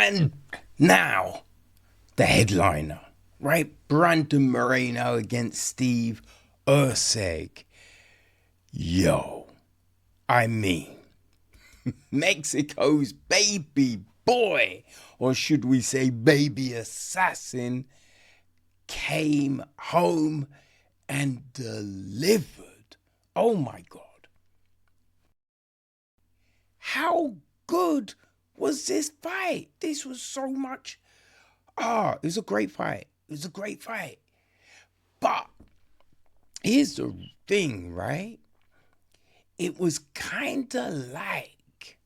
And now, the headliner, right? Brandon Moreno against Steve Erceg. Yo, I mean, Mexico's baby boy, or should we say baby assassin, came home and delivered. Oh my God. How good was this fight? This was so much. It was a great fight. It was a great fight. But here's the thing, right? It was kind of like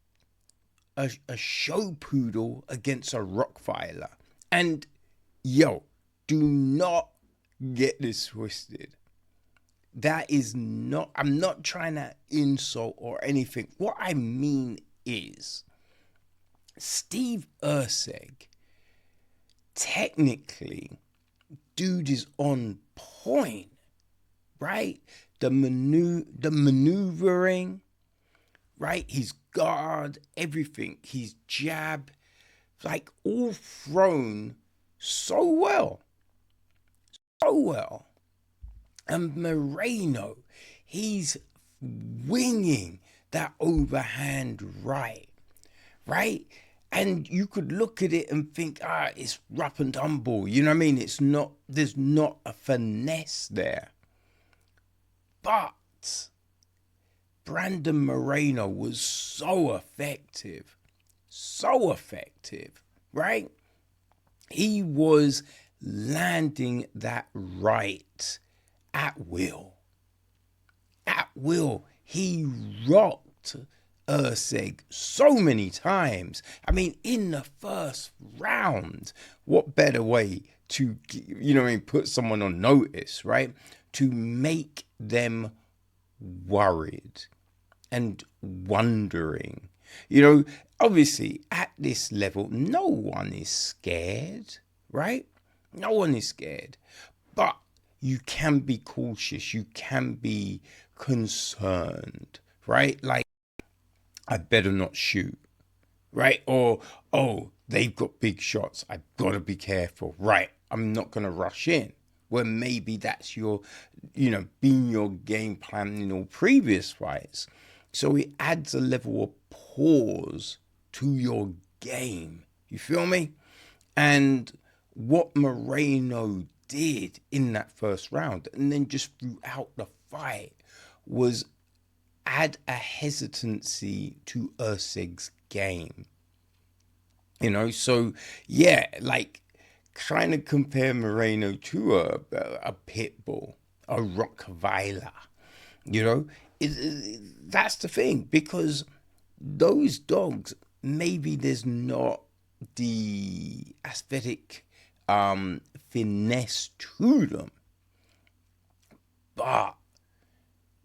a show poodle against a Rottweiler. And yo, do not get this twisted. That is not, I'm not trying to insult or anything. What I mean is, Steve Erceg, technically, dude is on point, right? The maneuvering, right? His guard, everything, his jab, like all thrown so well. So well. And Moreno, he's winging that overhand right? And you could look at it and think, it's rough and tumble. You know what I mean? It's not, there's not a finesse there. But Brandon Moreno was so effective, right? He was landing that right at will. At will. He rocked Erceg so many times. I mean, in the first round, what better way to, put someone on notice, right? To make them worried and wondering. Obviously, at this level, no one is scared, right? No one is scared. But you can be cautious. You can be concerned, right? Like, I better not shoot, right? Or, oh, they've got big shots. I've got to be careful, right? I'm not going to rush in. Where maybe that's your, been your game plan in all previous fights. So it adds a level of pause to your game. You feel me? And what Moreno did in that first round, and then just throughout the fight, was add a hesitancy to Erceg's game. So yeah, like trying to compare Moreno to a pit bull, a Rottweiler, that's the thing, because those dogs, maybe there's not the aesthetic finesse to them, but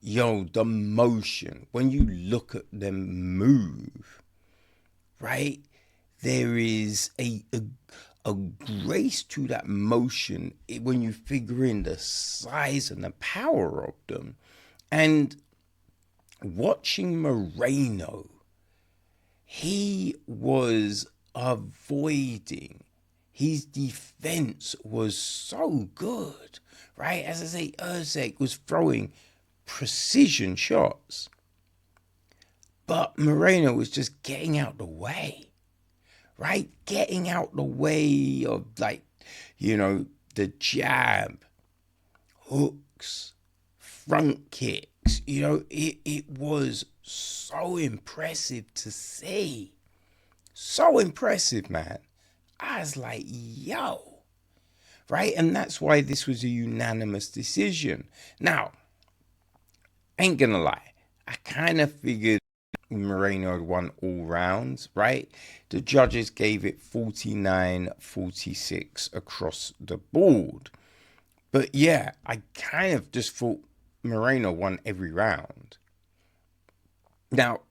the motion, when you look at them move, right, there is a grace to that motion when you figure in the size and the power of them. And watching Moreno, he was avoiding. His defense was so good, right? As I say, Erceg was throwing precision shots, but Moreno was just getting out the way, right? Getting out the way of, the jab, hooks, front kicks. It was so impressive to see. So impressive, man. I was like, yo, right? And that's why this was a unanimous decision. Now, ain't gonna lie, I kind of figured Moreno had won all rounds, right? The judges gave it 49-46 across the board. But yeah, I kind of just thought Moreno won every round. Now,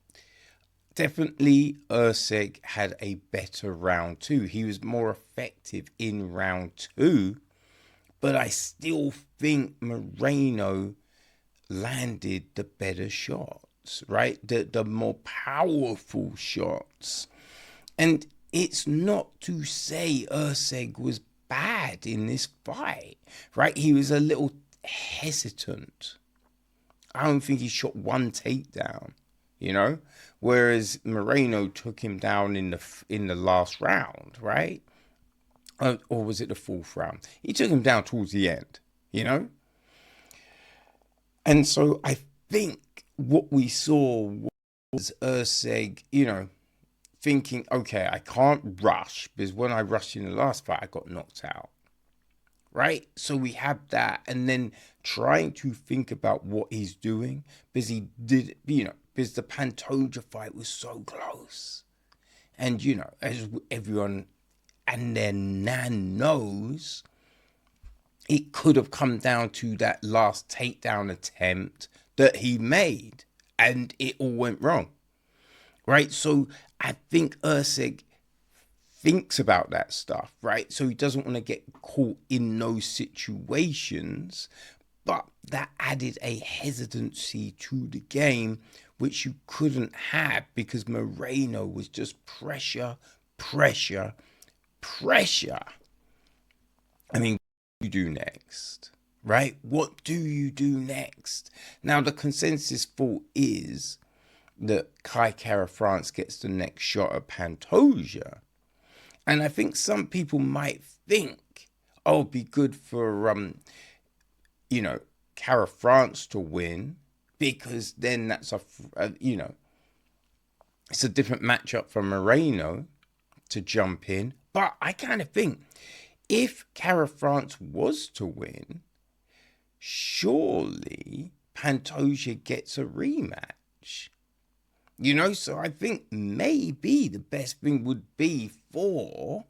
definitely Erceg had a better round two. He was more effective in round two, but I still think Moreno landed the better shots, right? The more powerful shots. And it's not to say Erceg was bad in this fight, right? He was a little hesitant. I don't think he shot one takedown, you know, whereas Moreno took him down in the last round, right? Or was it the fourth round? He took him down towards the end, you know. And so I think what we saw was Erceg, you know, thinking, okay, I can't rush because when I rushed in the last fight, I got knocked out. Right? So we have that, and then trying to think about what he's doing because he did, you know, because the Pantoja fight was so close. And, you know, as everyone and their nan knows, it could have come down to that last takedown attempt that he made, and it all went wrong. Right? So I think Erceg thinks about that stuff, right? So he doesn't want to get caught in those situations, but that added a hesitancy to the game, which you couldn't have because Moreno was just pressure. I mean, what do you do next, right? What do you do next? Now, the consensus thought is that Kai Kara France gets the next shot at Pantoja. And I think some people might think, oh, it'd be good for, you know, Kara France to win because then that's you know, it's a different matchup for Moreno to jump in. But I kind of think if Kara France was to win, surely Pantoja gets a rematch. You know, so I think maybe the best thing would be for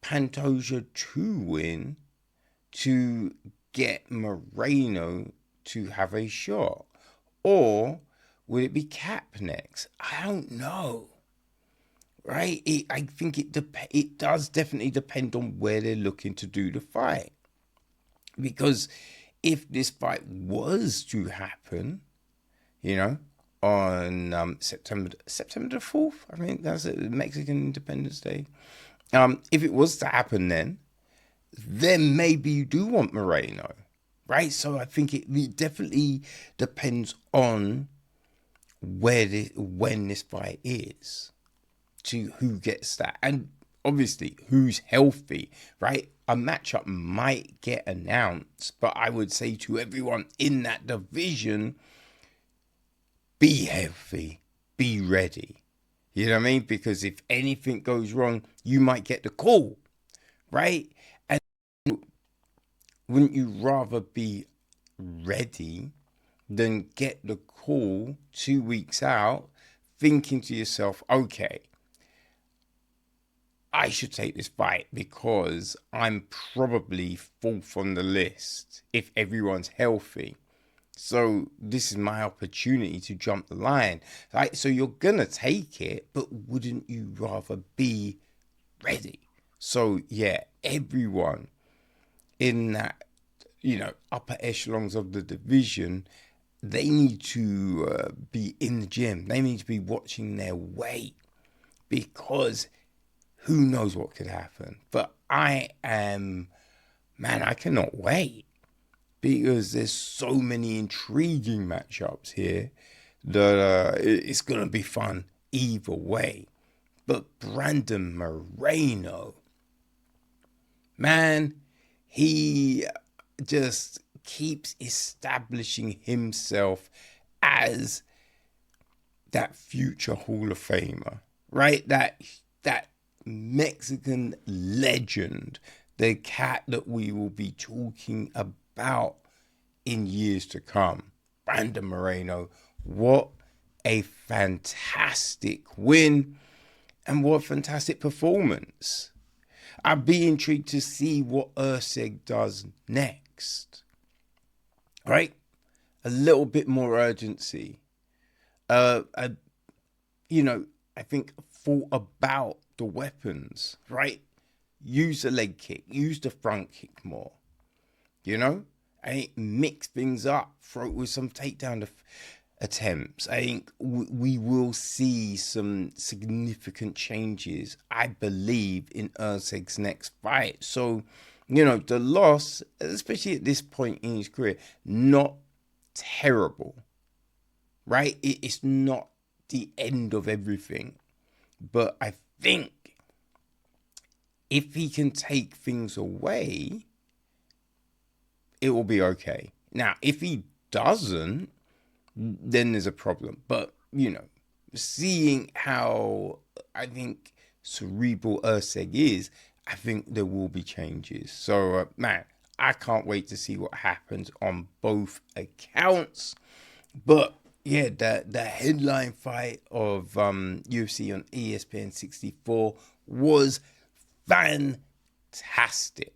Pantoja to win to get Moreno to have a shot. Or would it be Cap next? I don't know. Right? I think it does definitely depend on where they're looking to do the fight. Because if this fight was to happen, you know, on September the 4th, I think that's it, Mexican Independence Day. If it was to happen then maybe you do want Moreno, right? So I think it definitely depends on when this fight is, to who gets that, and obviously who's healthy, right? A matchup might get announced, but I would say to everyone in that division, be healthy, be ready. You know what I mean? Because if anything goes wrong, you might get the call, right? And wouldn't you rather be ready than get the call 2 weeks out, thinking to yourself, okay, I should take this fight because I'm probably fourth on the list if everyone's healthy. So this is my opportunity to jump the line. Right? So you're going to take it, but wouldn't you rather be ready? So yeah, everyone in that, you know, upper echelons of the division, they need to be in the gym. They need to be watching their weight because who knows what could happen. But I cannot wait. Because there's so many intriguing matchups here that it's going to be fun either way. But Brandon Moreno, man, he just keeps establishing himself as that future Hall of Famer, right? That Mexican legend, the cat that we will be talking about in years to come. Brandon Moreno, what a fantastic win and what a fantastic performance. I'd be intrigued to see what Erceg does next. Right? A little bit more urgency. You know, I think thought about the weapons, right? Use the leg kick, use the front kick more. You know, and mix things up, throw it with some takedown. attempts. I think we will see some significant changes, I believe, in Erceg's next fight. So, the loss, especially at this point in his career, not terrible, right? It's not the end of everything. But I think if he can take things away, it will be okay. Now, if he doesn't, then there's a problem. But, seeing how I think cerebral Erceg is, I think there will be changes. So, man, I can't wait to see what happens on both accounts. But, yeah, the headline fight of UFC on ESPN 64 was fantastic.